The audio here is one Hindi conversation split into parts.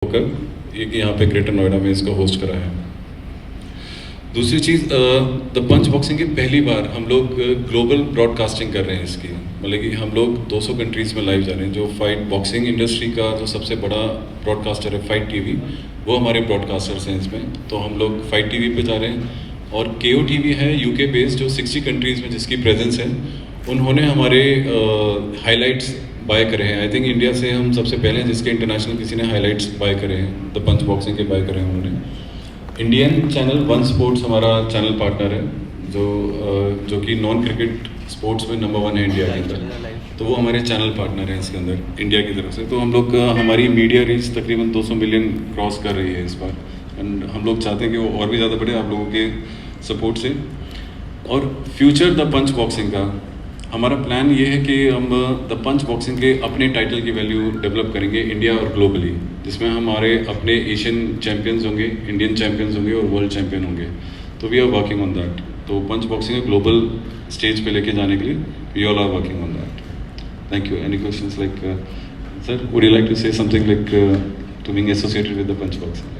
होकर एक यहाँ पे ग्रेटर नोएडा में इसको होस्ट करा है। दूसरी चीज़, द पंच बॉक्सिंग की पहली बार हम लोग ग्लोबल ब्रॉडकास्टिंग कर रहे हैं इसकी, मतलब कि हम लोग 200 कंट्रीज़ में लाइव जा रहे हैं। जो फाइट बॉक्सिंग इंडस्ट्री का जो सबसे बड़ा ब्रॉडकास्टर है फाइट टीवी, वो हमारे ब्रॉडकास्टर्स हैं इसमें। तो हम लोग फाइट टीवी पे जा रहे हैं। और KO TV है UK बेस्ड, जो 60 कंट्रीज़ में जिसकी प्रेजेंस है। उन्होंने हमारे हाइलाइट्स बाय करे हैं। आई थिंक इंडिया से हम सबसे पहले हैं जिसके इंटरनेशनल किसी ने हाइलाइट्स बाय करे हैं, द पंच बॉक्सिंग के बाय करे हैं उन्होंने। इंडियन चैनल वन स्पोर्ट्स हमारा चैनल पार्टनर है, जो कि नॉन क्रिकेट स्पोर्ट्स में नंबर 1 है इंडिया के अंदर। तो वो हमारे चैनल पार्टनर हैं इसके अंदर इंडिया की तरफ से। तो हम लोग हमारी मीडिया रीच तकरीबन 200 मिलियन क्रॉस कर रही है इस बार। एंड हम लोग चाहते हैं कि वो और भी ज़्यादा बढ़े आप लोगों के सपोर्ट से। और फ्यूचर द पंच बॉक्सिंग का हमारा प्लान ये है कि हम द पंच बॉक्सिंग के अपने टाइटल की वैल्यू डेवलप करेंगे इंडिया और ग्लोबली, जिसमें हमारे अपने एशियन चैम्पियंस होंगे, इंडियन चैम्पियंस होंगे और वर्ल्ड चैम्पियन होंगे। तो we are working on that. तो पंच बॉक्सिंग को ग्लोबल स्टेज पे लेके जाने के लिए we all are working on that. Thank you. Any questions like sir, would you like to say something like to being associated with the punch boxing,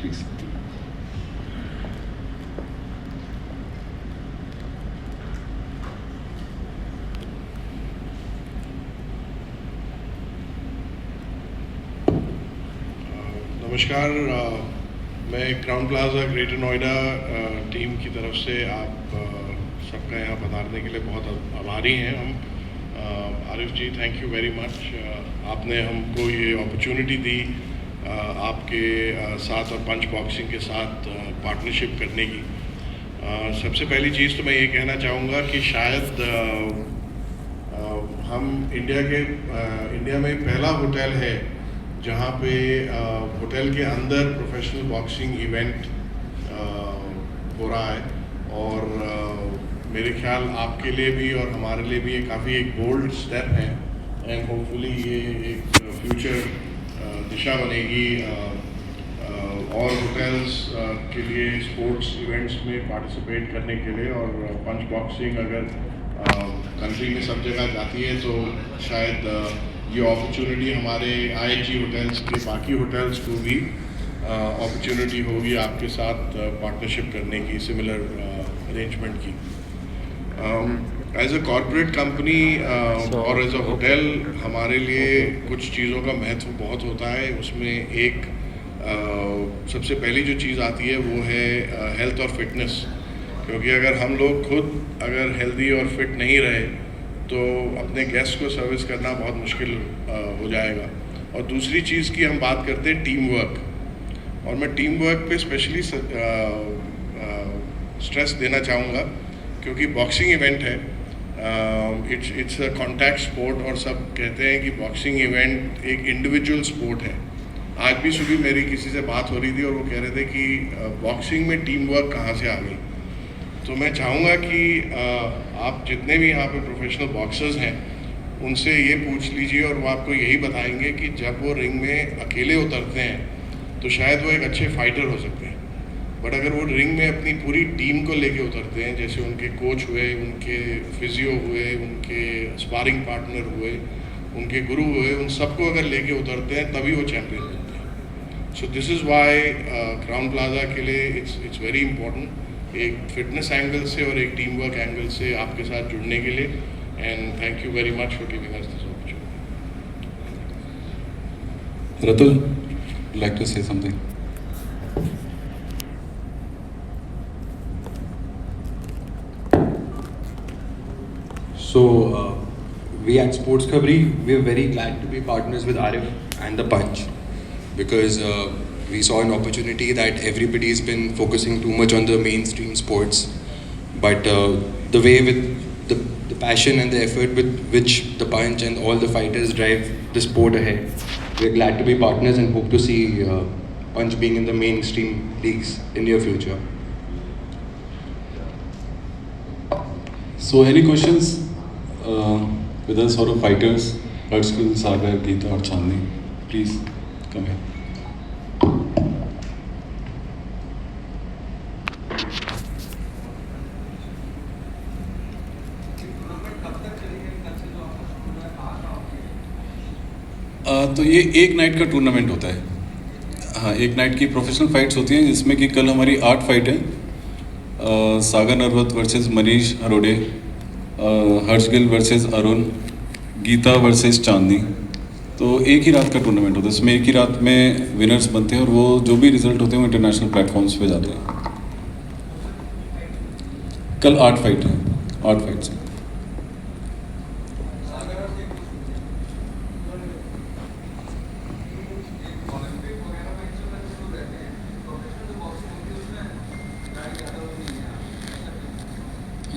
please? नमस्कार, मैं Crowne Plaza greater Noida team की तरफ से आप सबका यहाँ पधारने के लिए बहुत आभारी हैं हम। आरिफ जी, थैंक यू वेरी मच। आपने हमको ये अपॉर्चुनिटी दी आपके साथ और पंच बॉक्सिंग के साथ पार्टनरशिप करने की। सबसे पहली चीज़ तो मैं ये कहना चाहूँगा कि शायद हम इंडिया में पहला होटल है जहाँ पे होटल के अंदर प्रोफेशनल बॉक्सिंग इवेंट हो रहा है। और मेरे ख्याल आपके लिए भी और हमारे लिए भी ये काफ़ी एक बोल्ड स्टेप है। एंड होपफुली ये एक फ्यूचर दिशा बनेगी और होटल्स के लिए स्पोर्ट्स इवेंट्स में पार्टिसिपेट करने के लिए। और पंच बॉक्सिंग अगर कंट्री में सब जगह जाती है तो शायद ये अपॉर्चुनिटी हमारे IHG होटल्स के बाकी होटल्स को भी अपॉर्चुनिटी होगी आपके साथ पार्टनरशिप करने की, सिमिलर अरेंजमेंट की। एज अ कॉर्पोरेट कंपनी और एज अ होटल हमारे लिए कुछ चीज़ों का महत्व बहुत होता है। उसमें एक सबसे पहली जो चीज़ आती है वो है हेल्थ और फिटनेस। क्योंकि अगर हम लोग खुद अगर हेल्दी और फिट नहीं रहे तो अपने गेस्ट को सर्विस करना बहुत मुश्किल हो जाएगा। और दूसरी चीज़ की हम बात करते हैं टीम वर्क, और मैं टीम वर्क पे स्पेशली स्ट्रेस देना चाहूँगा क्योंकि बॉक्सिंग इवेंट है, इट्स अ कॉन्टैक्ट स्पोर्ट। और सब कहते हैं कि बॉक्सिंग इवेंट एक इंडिविजुअल स्पोर्ट है। आज भी सुबह मेरी किसी से बात हो रही थी और वो कह रहे थे कि बॉक्सिंग में टीम वर्क कहाँ से आ गई। तो मैं चाहूँगा कि आप जितने भी यहाँ पे प्रोफेशनल बॉक्सर्स हैं उनसे ये पूछ लीजिए और वो आपको यही बताएंगे कि जब वो रिंग में अकेले उतरते हैं तो शायद वो एक अच्छे फाइटर हो सकते हैं, बट अगर वो रिंग में अपनी पूरी टीम को लेके उतरते हैं, जैसे उनके कोच हुए, उनके फिजियो हुए, उनके स्पारिंग पार्टनर हुए, उनके गुरु हुए, उन सबको अगर लेके उतरते हैं तभी वो चैम्पियन बनते हैं। So this is why Crowne Plaza के लिए इट्स वेरी इंपॉर्टेंट, एक फिटनेस एंगल से और एक टीम वर्क एंगल से आपके साथ जुड़ने के लिए। And thank you very much for giving us this opportunity. Ratul, like to say something? So, we at Sports Khabri, we are very glad to be partners with Arif and the Punch because we saw an opportunity that everybody has been focusing too much on the mainstream sports, but the way with the passion and the effort with which the Punch and all the fighters drive the sport ahead, we are glad to be partners and hope to see Punch being in the mainstream leagues in near future. So any questions with us or fighters? Erskine, Sagar, Geeta or Chandni, please come here. तो ये एक नाइट का टूर्नामेंट होता है। हाँ, एक नाइट की प्रोफेशनल फाइट्स होती हैं जिसमें कि कल हमारी 8 फाइट है। सागर नरवत वर्सेस मनीष अरोड़े, हर्ष गिल वर्सेस अरुण, गीता वर्सेस चांदनी। तो एक ही रात का टूर्नामेंट होता है, इसमें एक ही रात में विनर्स बनते हैं और वो जो भी रिजल्ट होते हैं वो इंटरनेशनल प्लेटफॉर्म्स पे जाते हैं। कल 8 फाइट हैं, 8 फाइट्स हैं।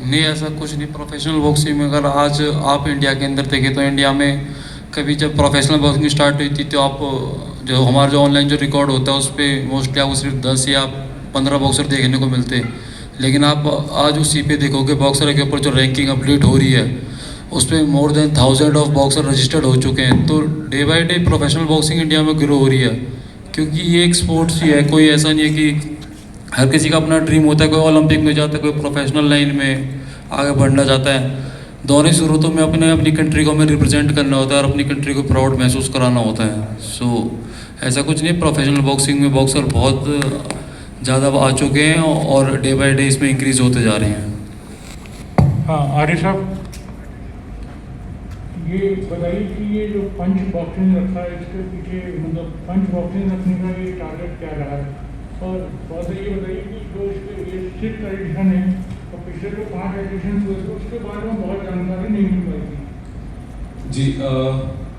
नहीं, ऐसा कुछ नहीं। प्रोफेशनल बॉक्सिंग में अगर आज आप इंडिया के अंदर देखें तो इंडिया में कभी जब प्रोफेशनल बॉक्सिंग स्टार्ट हुई थी तो आप जो हमारा जो ऑनलाइन जो रिकॉर्ड होता है उस पर मोस्टली आपको सिर्फ 10 या 15 बॉक्सर देखने को मिलते हैं। लेकिन आप आज उसी पे देखोगे बॉक्सर के ऊपर जो रैंकिंग अपडेट हो रही है उस पर more than 1000 of boxer registered हो चुके हैं। तो day by day professional boxing India में ग्रो हो रही है, क्योंकि ये एक स्पोर्ट्स ही है। कोई ऐसा नहीं है कि हर किसी का अपना ड्रीम होता है, कोई ओलंपिक में जाता है, कोई प्रोफेशनल लाइन में आगे बढ़ना चाहता है। दोनों शुरुआतों में अपनी कंट्री को हमें रिप्रेजेंट करना होता है और अपनी कंट्री को प्राउड महसूस कराना होता है। सो ऐसा कुछ नहीं, प्रोफेशनल बॉक्सिंग में बॉक्सर बहुत ज़्यादा आ चुके हैं और डे बाय डे इसमें इंक्रीज होते जा रहे हैं। हाँ आरिफ साहब, ये बताइए कि ये जो पंच बॉक्सिंग रखा है इसके पीछे मतलब पंच बॉक्सिंग रखने का ये टारगेट क्या रहा है? और बहुत ये बताइए कि जो इसके ये 6th एडिशन है और पिछले जो 5 एडिशन हुए थे उसके बारे में बहुत जानकारी नहीं मिल पाई थी। जी,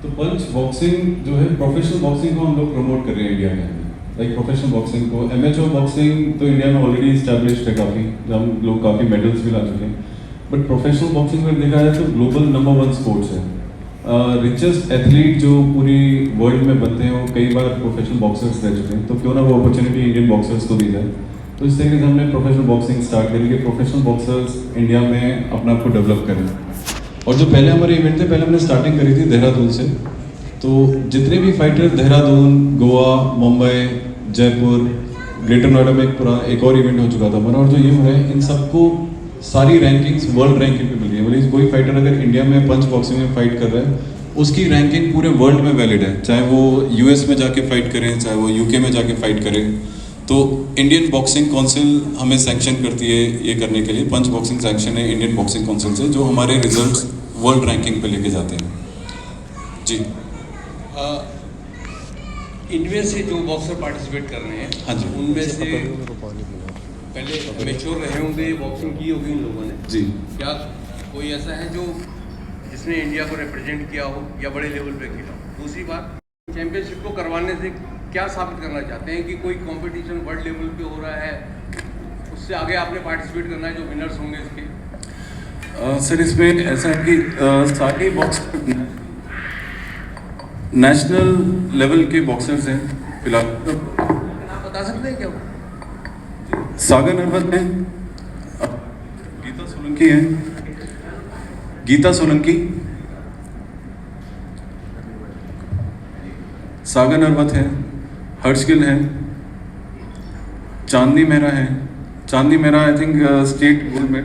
तो पंच बॉक्सिंग जो है प्रोफेशनल बॉक्सिंग को हम लोग प्रमोट कर रहे हैं इंडिया में। लाइक प्रोफेशनल बॉक्सिंग को, एमेच्योर बॉक्सिंग तो इंडिया में ऑलरेडी इस्टेब्लिश्ड है काफ़ी, जब हम लोग काफ़ी मेडल्स भी ला चुके हैं। बट प्रोफेशनल बॉक्सिंग में देखा जाए तो ग्लोबल नंबर 1 स्पोर्ट्स है। रिचेस्ट एथलीट जो पूरी वर्ल्ड में बनते हैं वो कई बार प्रोफेशनल बॉक्सर्स रह चुके हैं, तो क्यों ना वो अपॉर्चुनिटी इंडियन बॉक्सर्स को दी जाए। तो इस तरीके से हमने प्रोफेशनल बॉक्सिंग स्टार्ट करी कि प्रोफेशनल बॉक्सर्स इंडिया में अपने आप को डेवलप करें। और जो पहले हमारे इवेंट थे, पहले हमने स्टार्टिंग करी थी देहरादून से। तो जितने भी फाइटर देहरादून, गोवा, मुंबई, जयपुर, ग्रेटर नोएडा में एक और इवेंट हो चुका था हमारा, और जो ये हो रहा है इन सबको सारी रैंकिंग्स वर्ल्ड रैंकिंग पे मिल रही है। मतलब कोई फाइटर अगर इंडिया में पंच बॉक्सिंग में फाइट कर रहा है उसकी रैंकिंग पूरे वर्ल्ड में वैलिड है, चाहे वो यूएस में जाके फाइट करें, चाहे वो यूके में जाके फाइट करें। तो इंडियन बॉक्सिंग काउंसिल हमें सैंक्शन करती है ये करने के लिए। पंच बॉक्सिंग सैंक्शन है इंडियन बॉक्सिंग काउंसिल से, जो हमारे रिजल्ट्स वर्ल्ड रैंकिंग पे लेके जाते हैं। जी, इनमें से जो बॉक्सर पार्टिसिपेट कर रहे हैं, हाँ जी, उनमें से पहले मैच्योर रहे होंगे, बॉक्सिंग की होगी उन लोगों ने। जी, क्या कोई ऐसा है जो जिसने इंडिया को रिप्रेजेंट किया हो या बड़े लेवल पे किया हो? दूसरी बात, चैंपियनशिप को करवाने से क्या साबित करना चाहते हैं कि कोई कंपटीशन वर्ल्ड लेवल पे हो रहा है, उससे आगे आपने पार्टिसिपेट करना है, जो विनर्स होंगे इसके? सर इसमें ऐसा है कि सारे बॉक्सर नेशनल लेवल के बॉक्सर्स हैं फिलहाल। आप बता सकते हैं क्या? सागर नरवत है, गीता सोलंकी है, गीता सोलंकी, सागर नरवत है, हर्ष गिल है, चांदनी मेहरा है। Chandni Mehra I think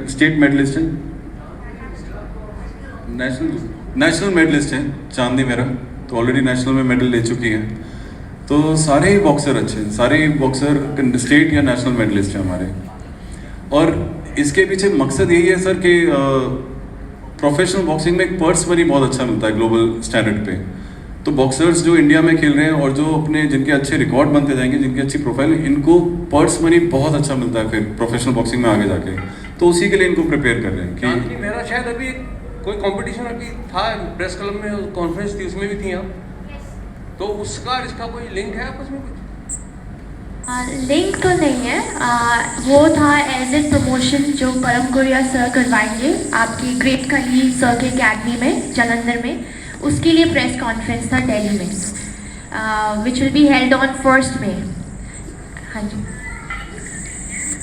state medalist है, नेशनल मेडलिस्ट है चांदनी मेहरा, तो ऑलरेडी नेशनल में मेडल ले चुकी है। तो सारे ही बॉक्सर अच्छे हैं, सारे ही बॉक्सर स्टेट या नेशनल मेडलिस्ट हैं हमारे। और इसके पीछे मकसद यही है सर कि प्रोफेशनल बॉक्सिंग में एक पर्स मनी बहुत अच्छा मिलता है ग्लोबल स्टैंडर्ड पे। तो बॉक्सर्स जो इंडिया में खेल रहे हैं और जो अपने जिनके अच्छे रिकॉर्ड बनते जाएंगे, जिनकी अच्छी प्रोफाइल, इनको पर्स मनी बहुत अच्छा मिलता है फिर प्रोफेशनल बॉक्सिंग में आगे जाके। तो उसी के लिए इनको प्रिपेयर कर रहे हैं कि चांदनी मेरा शायद अभी कोई कंपटीशन अभी था, प्रेस क्लब में कॉन्फ्रेंस थी, उसमें भी थी आप, तो उसका इसका कोई लिंक है आपस में कुछ? लिंक तो नहीं है, वो था एज ए प्रमोशन जो परम गुरिया सर करवाएंगे आपकी ग्रेट कली सर के अकेडमी में जालंधर में, उसके लिए प्रेस कॉन्फ्रेंस था दिल्ली में, which will be held on 1 मई। हाँ जी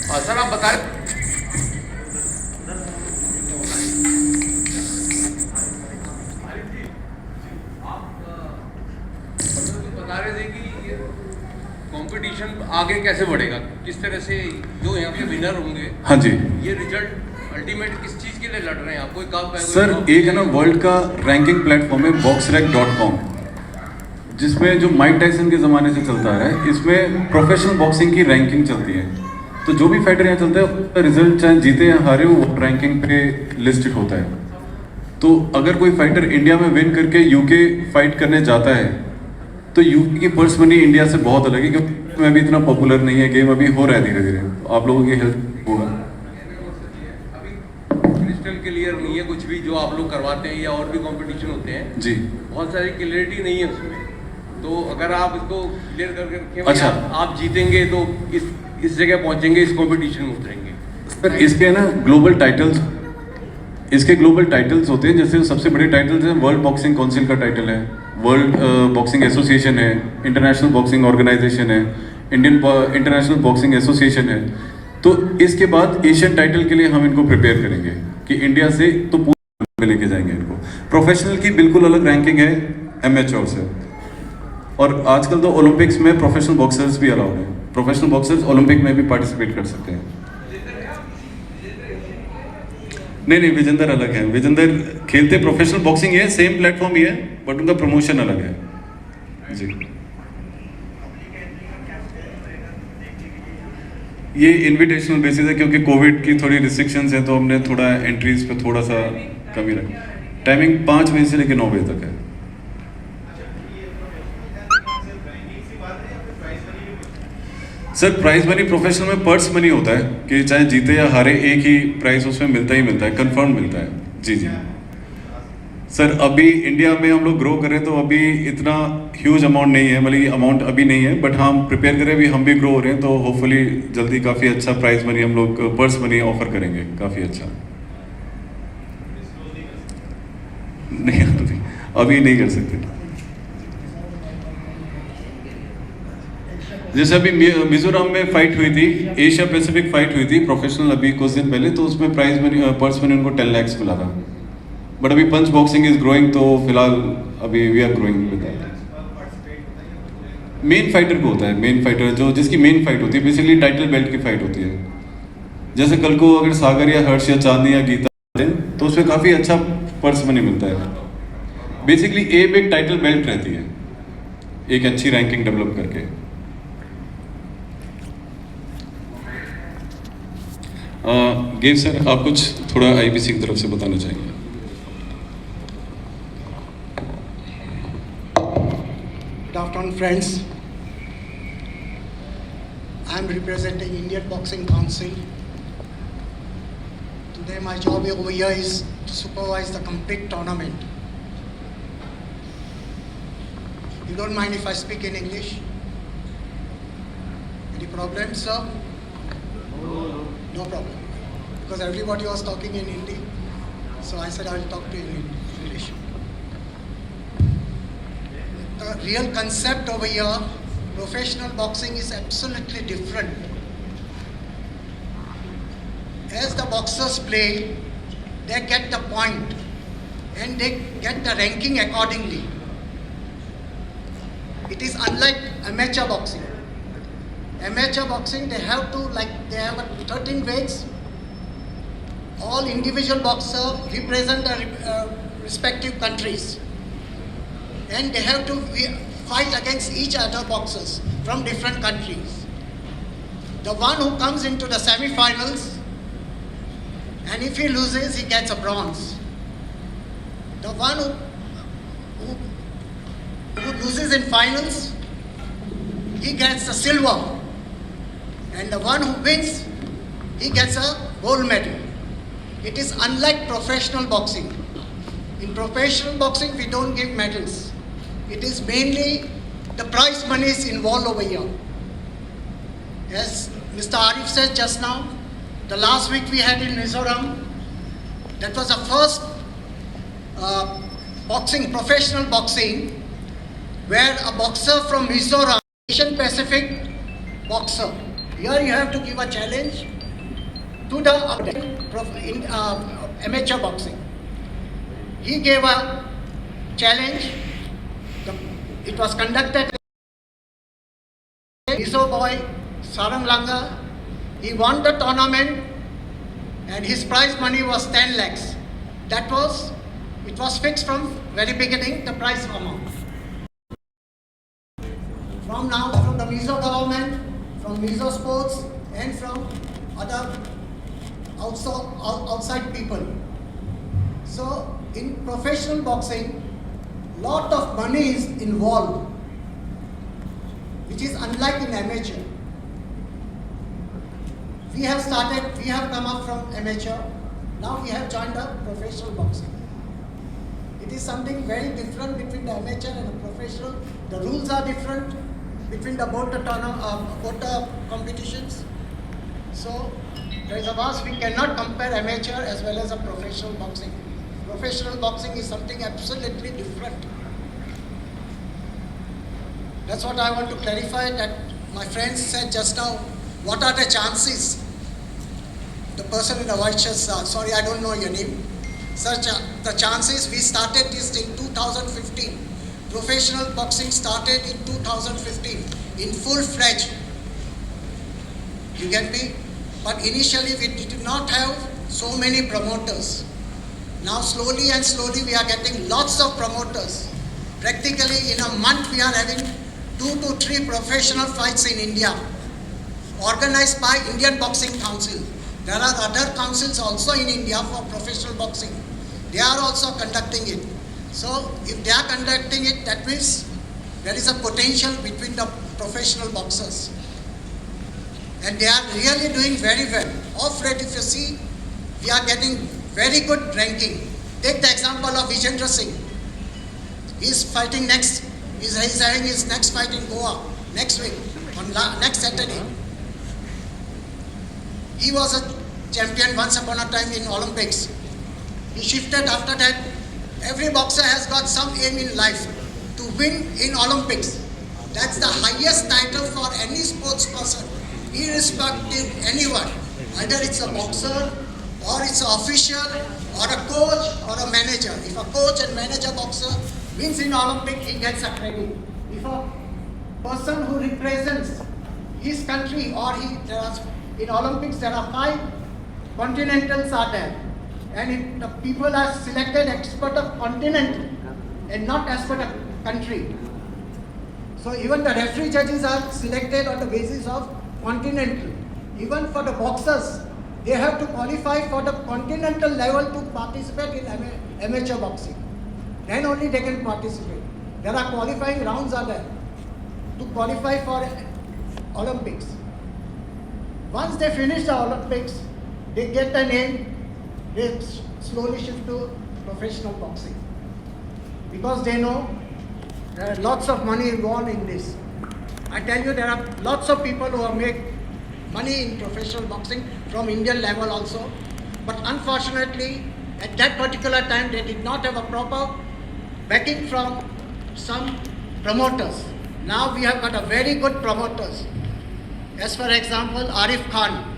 सर, आप बता रहे थे कि कंपटीशन आगे कैसे बढ़ेगा, किस तरह से जो यहाँ पे विनर होंगे, हाँ जी, ये रिजल्ट अल्टीमेट किस चीज़ के लिए लड़ रहे हैं आप? कोई कप है सर? एक है ना वर्ल्ड का रैंकिंग प्लेटफॉर्म है boxrec.com, जिसमें जो माइक टाइसन के ज़माने से चलता आ रहा है, इसमें प्रोफेशनल बॉक्सिंग की रैंकिंग चलती है। तो जो भी फाइटर यहाँ चलता है उसका रिजल्ट चाहे जीते या हारे वो रैंकिंग पे लिस्टेड होता है। तो अगर कोई फाइटर इंडिया में विन करके यूके फाइट करने जाता है तो यूके की पर्स मनी इंडिया से बहुत अलग है, क्योंकि में अभी इतना पॉपुलर नहीं है गेम, अभी हो रहा है धीरे धीरे। तो आप लोगों की हेल्प होगा। क्रिस्टल क्लियर नहीं है कुछ भी जो आप लोग करवाते हैं या और भी कंपटीशन होते हैं जी। बहुत सारी क्लियरिटी नहीं है उसमें। तो अगर आप इसको क्लियर करके रखें, अच्छा। आप जीतेंगे तो इस जगह पहुंचेंगे, इस कंपटीशन में उतरेंगे। सर इसके ना ग्लोबल टाइटल्स, इसके ग्लोबल टाइटल्स होते हैं। जैसे सबसे बड़े टाइटल्स हैं, वर्ल्ड बॉक्सिंग काउंसिल का टाइटल है, वर्ल्ड बॉक्सिंग एसोसिएशन है, इंटरनेशनल बॉक्सिंग ऑर्गेनाइजेशन है, इंडियन इंटरनेशनल बॉक्सिंग एसोसिएशन है। तो इसके बाद एशियन टाइटल के लिए हम इनको प्रिपेयर करेंगे कि इंडिया से तो पूरे में लेके जाएंगे इनको। प्रोफेशनल की बिल्कुल अलग रैंकिंग है एमेच्योर से। और आजकल तो ओलंपिक्स में प्रोफेशनल बॉक्सर्स भी अलाउड है। प्रोफेशनल बॉक्सर्स ओलंपिक में भी पार्टिसिपेट कर सकते हैं। नहीं, विजेंदर अलग है। विजेंदर खेलते प्रोफेशनल बॉक्सिंग है, सेम प्लेटफॉर्म ही है, बट उनका प्रमोशन अलग है जी। ये इनविटेशनल बेसिस है, क्योंकि कोविड की थोड़ी रिस्ट्रिक्शंस है तो हमने थोड़ा एंट्रीज पे थोड़ा सा कमी रखी। टाइमिंग 5 बजे से लेकर 9 बजे तक है। सर प्राइज मनी प्रोफेशनल में पर्स मनी होता है कि चाहे जीते या हारे एक ही प्राइस उसमें मिलता ही मिलता है, कंफर्म मिलता है जी। सर अभी इंडिया में हम लोग ग्रो करें तो अभी इतना ह्यूज अमाउंट नहीं है, मतलब अमाउंट अभी नहीं है, बट हम प्रिपेयर करें, अभी हम भी ग्रो हो रहे हैं तो होपफुली जल्दी काफ़ी अच्छा प्राइज मनी हम लोग पर्स मनी ऑफर करेंगे, काफ़ी अच्छा। नहीं अभी नहीं कर सकते। जैसे अभी मिजोरम में फाइट हुई थी, एशिया पैसिफिक फाइट हुई थी प्रोफेशनल अभी कुछ दिन पहले, तो उसमें प्राइज मनी पर्स मनी उनको 10 लाख मिला था। बट अभी पंच बॉक्सिंग इज ग्रोइंग, तो फिलहाल अभी we are growing with that. Main fighter को होता है, मेन फाइटर जो जिसकी मेन फाइट होती है, बेसिकली टाइटल बेल्ट की फाइट होती है। जैसे कल को अगर सागर या हर्ष या चांदनी या गीता तो उसमें काफ़ी अच्छा पर्स मनी मिलता है। बेसिकली एम एक टाइटल बेल्ट रहती है, एक अच्छी रैंकिंग डेवलप करके। गेव सर आप कुछ थोड़ा आईबीसी की तरफ से बताना चाहेंगे? Good afternoon, friends. I am representing Indian Boxing Council. Today my job over here is to supervise the complete tournament. You don't mind if I speak in English? Any problem, sir? No problem. Because everybody was talking in Hindi, so I said I will talk to you in English. The real concept over here, professional boxing is absolutely different. As the boxers play, they get the point and they get the ranking accordingly. It is unlike amateur boxing. Amateur boxing, they have 13 weights. All individual boxers represent the respective countries, and they have to fight against each other boxers from different countries. The one who comes into the semi-finals, and if he loses, he gets a bronze. The one who loses in finals, he gets a silver. And the one who wins, he gets a gold medal. It is unlike professional boxing. In professional boxing, we don't give medals. It is mainly the prize money is involved over here. As Mr. Arif said just now, the last week we had in Mizoram, that was the first professional boxing, where a boxer from Mizoram, Asian Pacific boxer, here you have to give a challenge to the amateur boxing. He gave a challenge. It was conducted by Mizo boy, Sarang Langa. He won the tournament and his prize money was 10 lakhs. It was fixed from very beginning, the prize amount. from the Mizo government, from Mizo Sports, and from other outside people. So in professional boxing, lot of money is involved, which is unlike in amateur. We have come up from amateur, now we have joined the professional boxing. It is something very different between the amateur and the professional. The rules are different between both the competitions. So there is a vast, we cannot compare amateur as well as a professional boxing. Professional boxing is something absolutely different. That's what I want to clarify, that my friends said just now, what are the chances? The person in the white shirt, sorry, I don't know your name. Sir, the chances, we started this in 2015. Professional boxing started in 2015 in full-fledged. You get me? But initially we did not have so many promoters. Now slowly and slowly we are getting lots of promoters. Practically in a month we are having 2 to 3 professional fights in India, organized by Indian Boxing Council. There are other councils also in India for professional boxing. They are also conducting it. So if they are conducting it, that means there is a potential between the professional boxers. And they are really doing very well. Off-rate, if you see, we are getting very good ranking. Take the example of Vijendra Singh. He is fighting next. He's having his next fight in Goa next week, on next Saturday. He was a champion once upon a time in Olympics. He shifted after that. Every boxer has got some aim in life to win in Olympics. That's the highest title for any sports person, irrespective anyone. Either it's a boxer, or it's an official, or a coach, or a manager. If a coach and manager boxer wins in Olympic, he gets a credit. If a person who represents his country, or in Olympics there are 5 continentals are there. And if the people are selected expert of continent and not expert of country. So even the referee judges are selected on the basis of continental. Even for the boxers, they have to qualify for the continental level to participate in amateur boxing. Then only they can participate. There are qualifying rounds are there to qualify for Olympics. Once they finish the Olympics, they get the name, they slowly shift to professional boxing. Because they know there are lots of money involved in this. I tell you, there are lots of people who have made money in professional boxing from Indian level also. But unfortunately, at that particular time, they did not have a proper backing from some promoters. Now we have got a very good promoters. As for example, Arif Khan.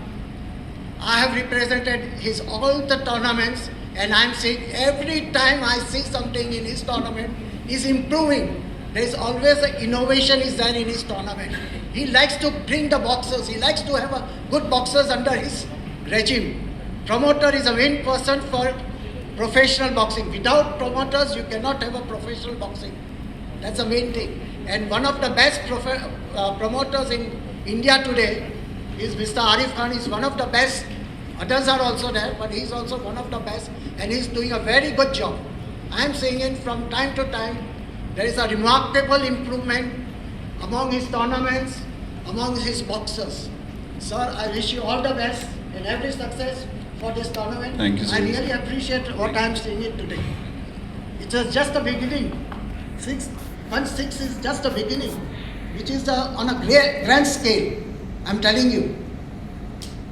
I have represented all the tournaments, and I'm saying every time I see something in his tournament, he's improving. There is always an innovation is there in his tournament. He likes to bring the boxers. He likes to have a good boxers under his regime. Promoter is a main person for professional boxing. Without promoters, you cannot have a professional boxing. That's the main thing. And one of the best promoters in India today is Mr. Arif Khan. Is one of the best. Others are also there, but he's also one of the best, and he's doing a very good job. I'm saying it from time to time. There is a remarkable improvement among his tournaments, among his boxers. Sir, I wish you all the best and every success for this tournament. Thank you so I much. really appreciate what I'm seeing it today. It is just the beginning. Punch 6 is just the beginning, which is on a grand scale. I'm telling you.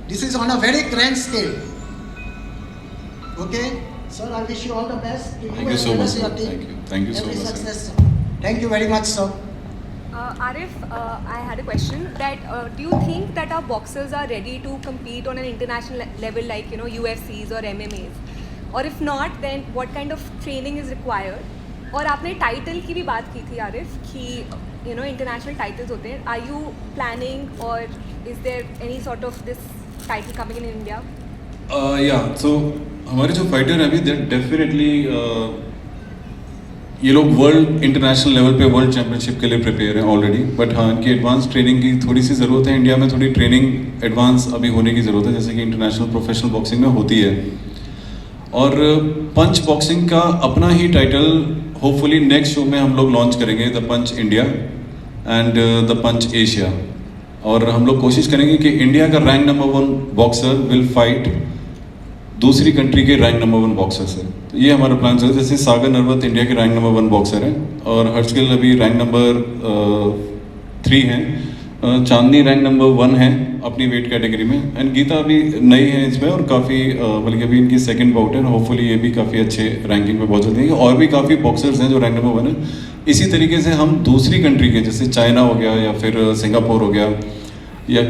This is on a very grand scale. Okay? Sir, I wish you all the best. To Thank you as so well much, as your sir. team. Thank you. Thank you so Every much, sir. success, sir. Thank you very much, sir. Arif, I had a question that do you think that our boxers are ready to compete on an international level like UFCs or MMAs? Or if not, then what kind of training is required? और आपने टाइटल की भी बात की थी आरिफ कि इंटरनेशनल टाइटल्स होते हैं. Are you planning or is there any sort of this title coming in India? Yeah, so हमारे जो फाइटर हैं अभी they're definitely ये लोग वर्ल्ड इंटरनेशनल लेवल पे वर्ल्ड चैम्पियनशिप के लिए प्रिपेयर हैं ऑलरेडी, बट हाँ इनकी एडवांस ट्रेनिंग की थोड़ी सी ज़रूरत है। इंडिया में थोड़ी ट्रेनिंग एडवांस अभी होने की ज़रूरत है, जैसे कि इंटरनेशनल प्रोफेशनल बॉक्सिंग में होती है। और पंच बॉक्सिंग का अपना ही टाइटल होपफुली नेक्स्ट शो में हम लोग लॉन्च करेंगे, the punch India and the punch Asia. और हम लोग कोशिश करेंगे कि इंडिया का rank number 1 boxer will fight दूसरी कंट्री के रैंक नंबर 1 बॉक्सर से। तो ये हमारा प्लान है। जैसे सागर नरवत इंडिया के रैंक नंबर 1 बॉक्सर हैं और हर्षगिल अभी रैंक नंबर 3 हैं, चांदनी रैंक नंबर 1 है अपनी वेट कैटेगरी में, एंड गीता अभी नई है इसमें और काफ़ी बल्कि अभी इनकी सेकंड बाउट है। होपफुली ये भी काफ़ी अच्छे रैंकिंग में पहुँच जाएंगे। और भी काफ़ी बॉक्सर्स हैं जो रैंक नंबर 1 है। इसी तरीके से हम दूसरी कंट्री के, जैसे चाइना हो गया या फिर सिंगापुर हो गया या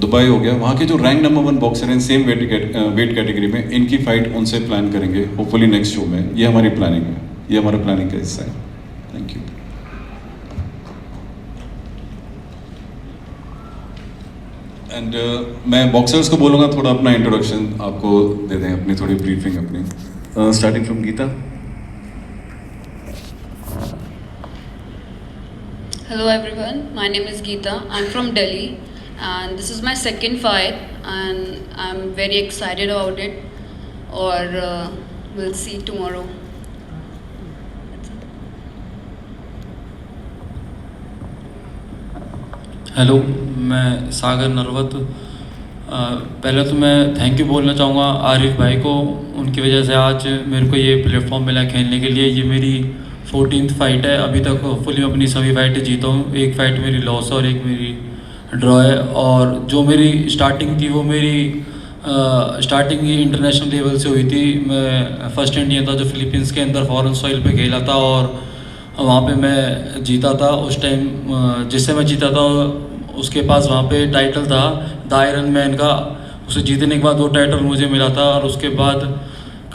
दुबई हो गया, वहाँ के जो रैंक नंबर 1 बॉक्सर हैं सेम वेट कैटेगरी में, इनकी फ़ाइट उनसे प्लान करेंगे होपफुली नेक्स्ट शो में। ये हमारी प्लानिंग है, ये हमारा प्लानिंग का हिस्सा है। Thank you. एंड मैं बॉक्सर्स को बोलूँगा थोड़ा अपना इंट्रोडक्शन आपको दे दें, अपनी थोड़ी ब्रीफिंग अपनी, starting from Geeta. Hello everyone, my name is Geeta. I'm from Delhi and this is my second fight and I'm very excited about it. Or we'll see tomorrow. Hello, मैं सागर नरवत। पहले तो मैं थैंक यू बोलना चाहूँगा आरिफ भाई को, उनकी वजह से आज मेरे को ये प्लेटफॉर्म मिला खेलने के लिए। ये मेरी 14th फाइट है। अभी तक फुली अपनी सभी फाइटें जीता हूँ। एक फ़ाइट मेरी लॉस और एक मेरी ड्रॉ है। और जो मेरी स्टार्टिंग थी वो मेरी स्टार्टिंग ही इंटरनेशनल लेवल से हुई थी। मैं फर्स्ट इंडियन था जो फिलीपींस के अंदर फॉरेन सॉइल पे खेला था और वहाँ पे मैं जीता था। उस टाइम जिससे मैं जीता था उसके पास वहाँ पे टाइटल था द आयरन मैन का। उसे जीतने के बाद वो टाइटल मुझे मिला था और उसके बाद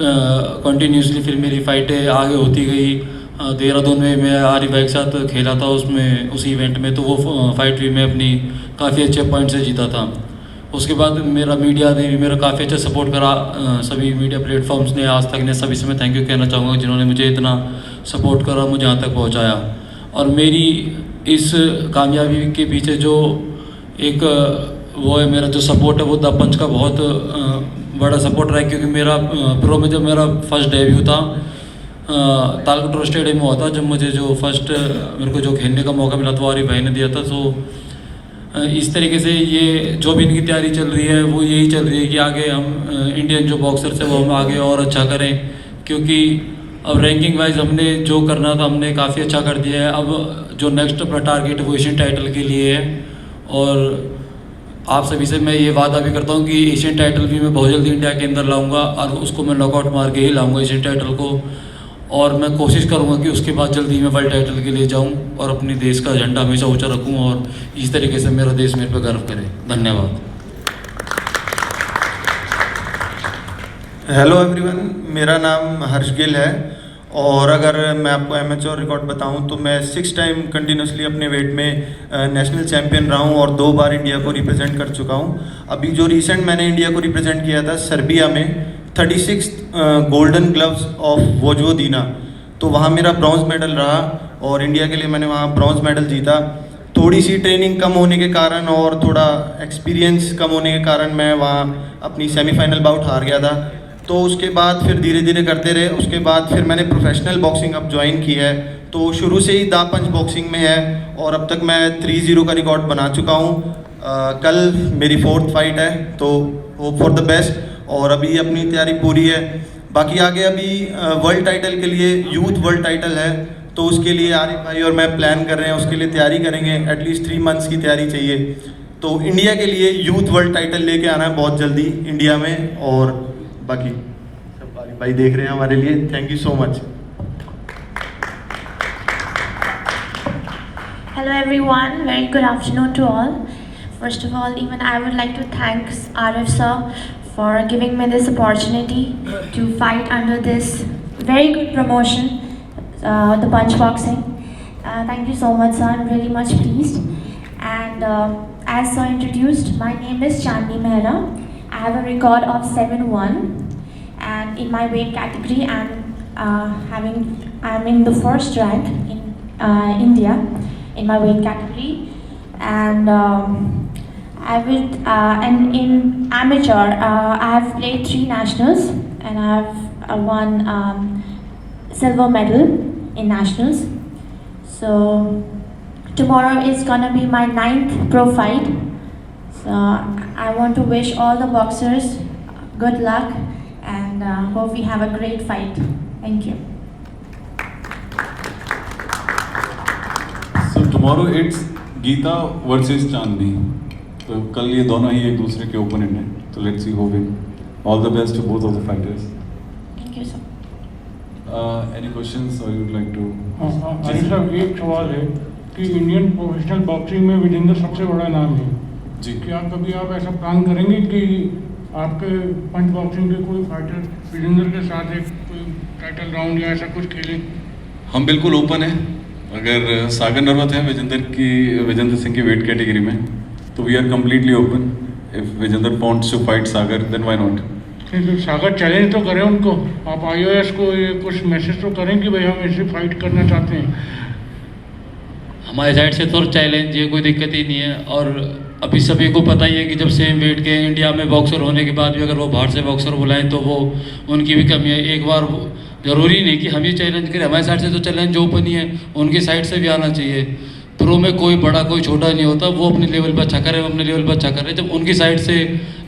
कंटिन्यूसली फिर मेरी फ़ाइटें आगे होती गई। देहरादून में मैं आरिफ भाई के साथ खेला था उसमें, उसी इवेंट में, तो वो फाइट भी मैं अपनी काफ़ी अच्छे पॉइंट से जीता था। उसके बाद मेरा मीडिया ने भी मेरा काफ़ी अच्छा सपोर्ट करा। सभी मीडिया प्लेटफॉर्म्स ने, आज तक ने, सभी से मैं थैंक यू कहना चाहूँगा जिन्होंने मुझे इतना सपोर्ट करा, मुझे यहाँ तक पहुँचाया। और मेरी इस कामयाबी के पीछे जो एक वो है, मेरा जो सपोर्ट है वो द पंच का बहुत बड़ा सपोर्ट रहा है। क्योंकि मेरा प्रो में जब मेरा फर्स्ट डेब्यू था तालकटोरा स्टेडियम में हुआ था, जब मुझे जो फर्स्ट मेरे को जो खेलने का मौका मिला था वो आरिफ भाई ने दिया था। तो इस तरीके से ये जो भी इनकी तैयारी चल रही है वो यही चल रही है कि आगे हम इंडियन जो बॉक्सर्स हैं वो हम आगे और अच्छा करें। क्योंकि अब रैंकिंग वाइज हमने जो करना था हमने काफ़ी अच्छा कर दिया है। अब जो नेक्स्ट अपना टारगेट है वो एशियन टाइटल के लिए है। और आप सभी से मैं ये वादा भी करता हूँ कि एशियन टाइटल भी मैं बहुत जल्दी इंडिया के अंदर लाऊंगा और उसको मैं नॉकआउट मार के ही लाऊंगा एशियन टाइटल को। और मैं कोशिश करूँगा कि उसके बाद जल्दी मैं वर्ल्ड टाइटल के लिए जाऊँ और अपने देश का झंडा हमेशा ऊंचा रखूँ और इस तरीके से मेरा देश मेरे पर गर्व करे। धन्यवाद। हेलो एवरीवन, मेरा नाम हर्षगिल है और अगर मैं आपको एमेच्योर रिकॉर्ड बताऊं तो मैं 6 टाइम कंटिन्यूसली अपने वेट में नेशनल चैंपियन रहा हूं और 2 बार इंडिया को रिप्रेजेंट कर चुका हूं। अभी जो रिसेंट मैंने इंडिया को रिप्रेजेंट किया था सर्बिया में 36 गोल्डन ग्लव्स ऑफ वोजवोदिना, तो वहाँ मेरा ब्रॉन्ज मेडल रहा और इंडिया के लिए मैंने वहाँ ब्रॉन्ज मेडल जीता। थोड़ी सी ट्रेनिंग कम होने के कारण और थोड़ा एक्सपीरियंस कम होने के कारण मैं वहाँ अपनी सेमीफाइनल बाउट हार गया था। तो उसके बाद फिर धीरे धीरे करते रहे। उसके बाद फिर मैंने प्रोफेशनल बॉक्सिंग अब ज्वाइन की है, तो शुरू से ही द पंच बॉक्सिंग में है और अब तक मैं 3-0 का रिकॉर्ड बना चुका हूँ। कल मेरी 4th फाइट है, तो होप फॉर द बेस्ट और अभी अपनी तैयारी पूरी है। बाकी आगे अभी वर्ल्ड टाइटल के लिए यूथ वर्ल्ड टाइटल है, तो उसके लिए आरिफ भाई और मैं प्लान कर रहे हैं, उसके लिए तैयारी करेंगे। एटलीस्ट 3 मंथ्स की तैयारी चाहिए। तो इंडिया के लिए यूथ वर्ल्ड टाइटल लेके आना है बहुत जल्दी इंडिया में। और बाकी सब आरिफ भाई देख रहे हैं हमारे लिए। Thank you so much. Hello everyone, very good afternoon to all. First of all, even I would like to thank Arif sir for giving me this opportunity to fight under this very good promotion, the Punch Boxing. Thank you so much sir, I'm really much pleased. And as sir introduced, my name is Chandni Mehra. I have a record of 7-1 and in my weight category, and I'm in the first rank in India in my weight category, and and in amateur I have played 3 nationals and I have won silver medal in nationals. So tomorrow is gonna be my 9th pro fight. So I want to wish all the boxers good luck and hope we have a great fight. Thank you. So tomorrow it's Geeta versus Chandni. तो कल ये दोनों ही एक दूसरे के ओपोनेंट हैं. तो let's see who win. All the best to both of the fighters. Thank you, sir. Any questions or you'd like to? Arif साहब, एक सवाल है कि इंडियन प्रोफेशनल बॉक्सिंग में विजेंद्र सबसे बड़ा नाम है जी. क्या कभी आप ऐसा प्लान करेंगे कि आपके पंच बॉक्सिंग के कोई फाइटर विजेंद्र के साथ एक कोई टाइटल राउंड या ऐसा कुछ खेलें? हम बिल्कुल ओपन हैं. अगर सागर नरवत है विजेंद्र सिंह की वेट कैटेगरी में, तो we are completely open. If Vijender wants to fight Sagar, then why not. Sagar challenge तो करें उनको. आप IOS को ये कुछ मैसेज तो करें कि भाई हम ऐसे फाइट करना चाहते हैं. हमारे साइड से तो चैलेंज ये कोई दिक्कत ही नहीं है. और अभी सभी को पता ही है कि जब सेम वेट के इंडिया में बॉक्सर होने के बाद भी अगर वो बाहर से बॉक्सर बुलाएं तो वो उनकी भी कमी है. एक बार ज़रूरी नहीं कि हम ये चैलेंज करें. हमारे साइड से तो चैलेंज ओपन ही है, उनकी साइड से भी आना चाहिए. प्रो में कोई बड़ा कोई छोटा नहीं होता. वो अपने लेवल पर अच्छा करे, हम अपने लेवल पर अच्छा कर रहे हैं. जब उनकी साइड से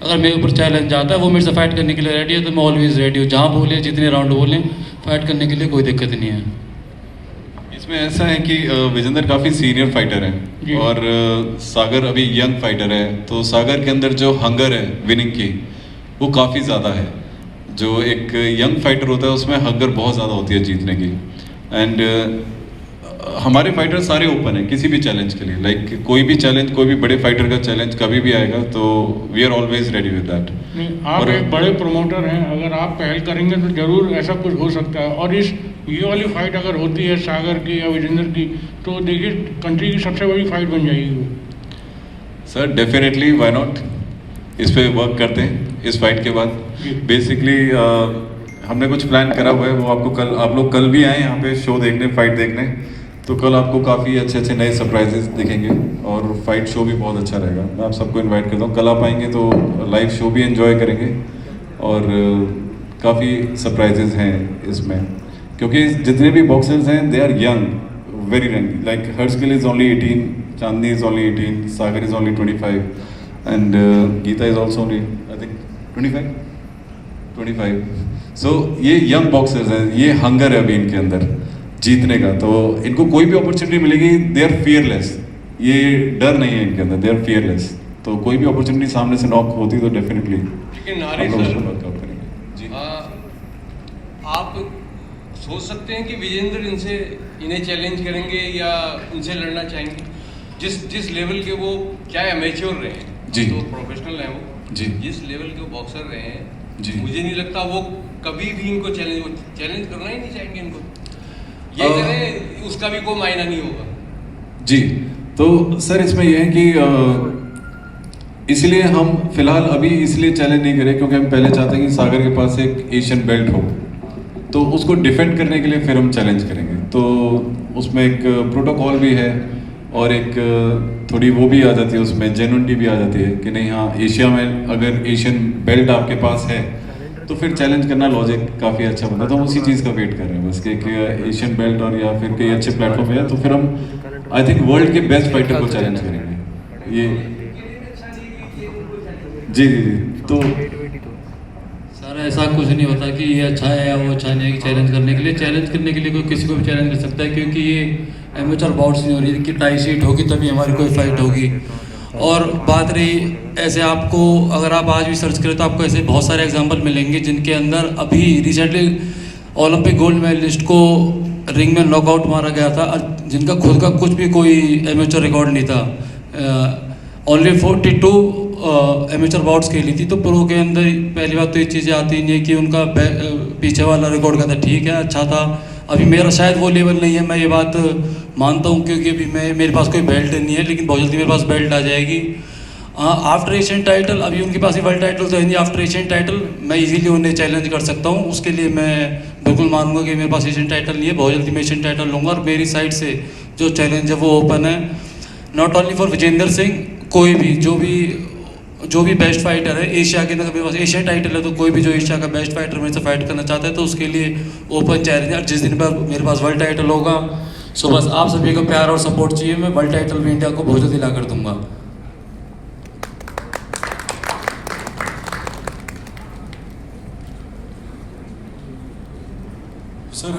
अगर मेरे ऊपर चैलेंज आता है, वो मेरे से फाइट करने के लिए रेडी है, तो मैं ऑलवेज रेडी हूँ. जहाँ बोले, जितने राउंड बोलें, फाइट करने के लिए कोई दिक्कत नहीं है. इसमें ऐसा है कि विजेंद्र काफ़ी सीनियर फाइटर है और सागर अभी यंग फाइटर है. तो सागर के अंदर जो हंगर है विनिंग की, वो काफ़ी ज़्यादा है. जो एक यंग फाइटर होता है उसमें हंगर बहुत ज़्यादा होती है जीतने की. एंड हमारे फाइटर सारे ओपन हैं किसी भी चैलेंज के लिए. लाइक कोई भी चैलेंज, कोई भी बड़े फाइटर का चैलेंज कभी भी आएगा, तो we are always ready with that. आप एक बड़े प्रमोटर हैं, अगर आप पहल करेंगे तो जरूर ऐसा कुछ हो सकता है. और ये वाली फाइट अगर होती है सागर की या विजेंद्र की, तो देखिए कंट्री की सबसे बड़ी फाइट बन जाएगी वो. Sir definitely, why not. इस पे वर्क करते हैं इस फाइट के बाद. बेसिकली हमने कुछ प्लान करा हुआ है. वो आपको कल, आप लोग कल भी आए यहाँ पे शो देखने, फाइट देखने. तो कल आपको काफ़ी अच्छे अच्छे नए सरप्राइजेस दिखेंगे और फाइट शो भी बहुत अच्छा रहेगा. मैं आप सबको इनवाइट करता हूँ. कल आप आएंगे तो लाइव शो भी एंजॉय करेंगे और काफ़ी सरप्राइजेस हैं इसमें. क्योंकि जितने भी बॉक्सर्स हैं they are young, very young. Like Harshgil is only 18, Chandni is only 18, Sagar is only 25 and Geeta is also only I think 25. So ये यंग बॉक्सर्स हैं, ये हंगर है अभी इनके अंदर जीतने का. तो इनको कोई भी अपॉर्चुनिटी मिलेगी, दे आर फियरलेस. ये डर नहीं है इनके अंदर, दे आर फियरलेस. तो कोई भी अपॉर्चुनिटी सामने से नॉक होती तो डेफिनेटली वर्कआउट करेंगे. जी आप सोच सकते हैं कि विजेंद्र इन्हें चैलेंज करेंगे या उनसे लड़ना चाहेंगे? जिस लेवल के वो चाहे अमेच्योर रहे हैं जी, तो प्रोफेशनल हैं वो जी, जिस लेवल के बॉक्सर रहे हैं जी, मुझे नहीं लगता वो कभी भी इनको चैलेंज करना ही नहीं चाहेंगे. इनको ये करें उसका भी कोई मायना नहीं होगा. जी. तो सर इसमें यह है कि इसलिए हम फिलहाल अभी इसलिए चैलेंज नहीं करें क्योंकि हम पहले चाहते हैं कि सागर के पास एक एशियन बेल्ट हो, तो उसको डिफेंड करने के लिए फिर हम चैलेंज करेंगे. तो उसमें एक प्रोटोकॉल भी है और एक थोड़ी वो भी आ जाती है, उसमें जेन्युइनिटी भी आ जाती है कि नहीं हाँ एशिया में अगर एशियन बेल्ट आपके पास है तो फिर चैलेंज करना लॉजिक काफ़ी अच्छा बनता है. तो हम उसी चीज़ का वेट कर रहे हैं बस कि एशियन बेल्ट और या फिर कोई अच्छे प्लेटफॉर्म है तो फिर हम आई थिंक वर्ल्ड के बेस्ट फाइटर को चैलेंज करेंगे. ये जी जी जी. तो सर ऐसा कुछ नहीं होता कि ये अच्छा है या वो अच्छा नहीं है. चैलेंज करने के लिए कोई किसी को भी चैलेंज कर सकता है, क्योंकि ये एमेचर बाउट्स नहीं हो रही कि टाई शीट होगी तभी हमारी कोई फाइट होगी. और बात रही ऐसे, आपको अगर आप आज भी सर्च करें तो आपको ऐसे बहुत सारे एग्जांपल मिलेंगे जिनके अंदर अभी रिसेंटली ओलंपिक गोल्ड मेडलिस्ट को रिंग में नॉकआउट मारा गया था, जिनका खुद का कुछ भी कोई एमेचर रिकॉर्ड नहीं था. ओनली 42 एमेचर बाउट्स खेली थी. तो प्रो के अंदर पहली बात तो ये चीज़ें आती नहीं है कि उनका पीछे वाला रिकॉर्ड का था ठीक है अच्छा था. अभी मेरा शायद वो लेवल नहीं है, मैं ये बात मानता हूँ, क्योंकि अभी मेरे पास कोई बेल्ट नहीं है, लेकिन बहुत जल्दी मेरे पास बेल्ट आ जाएगी. आफ्टर एशियन टाइटल, अभी उनके पास ही वर्ल्ड टाइटल तो है नहीं. आफ्टर एशियन टाइटल मैं इजीली उन्हें चैलेंज कर सकता हूँ. उसके लिए मैं बिल्कुल मानूंगा कि मेरे पास एशियन टाइटल नहीं है, बहुत जल्दी मैं एशियन टाइटल लूँगा। और मेरी साइड से जो चैलेंज है वो ओपन है, not only for Vijender Singh, कोई भी जो भी बेस्ट फाइटर है एशिया के अंदर, मेरे पास एशिया टाइटल है तो कोई भी जो एशिया का बेस्ट फाइटर मेरे से फाइट करना चाहता है तो उसके लिए ओपन चैलेंज है। जिस दिन पर मेरे पास वर्ल्ड टाइटल होगा, सो बस आप सभी का प्यार और सपोर्ट चाहिए, मैं वर्ल्ड टाइटल भी इंडिया को बहुत जल्दी ला कर दूंगा। सर,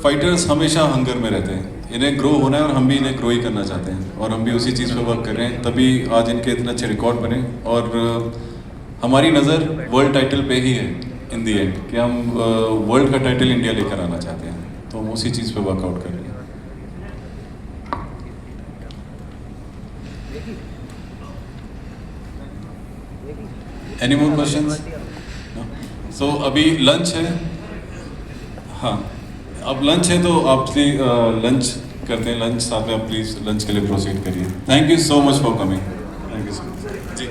फाइटर्स हमेशा हंगर में रहते हैं, इन्हें ग्रो होना है और हम भी इन्हें ग्रो ही करना चाहते हैं और हम भी उसी चीज़ पे वर्क कर रहे हैं, तभी आज इनके इतने अच्छे रिकॉर्ड बने। और हमारी नज़र वर्ल्ड टाइटल पे ही है इन दी एंड, कि हम वर्ल्ड का टाइटल इंडिया लेकर आना चाहते हैं, तो हम उसी चीज़ पे वर्कआउट कर रहे हैं। Any more questions? सो अभी लंच है, हाँ अब लंच है तो आप प्लीज लंच करते हैं, लंच साथ में आप प्लीज़ लंच के लिए प्रोसीड करिए। Thank you so much for coming, thank you so much ji.